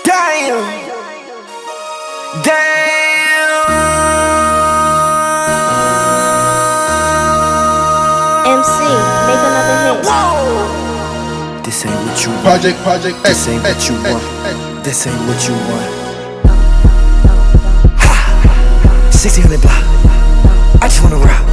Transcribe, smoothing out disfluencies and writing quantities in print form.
Damn. Damn. MC, make another hit. Whoa. This ain't what you want. Project This ain't what you want. This ain't what you want. Ha! 1600 block. I just wanna rock.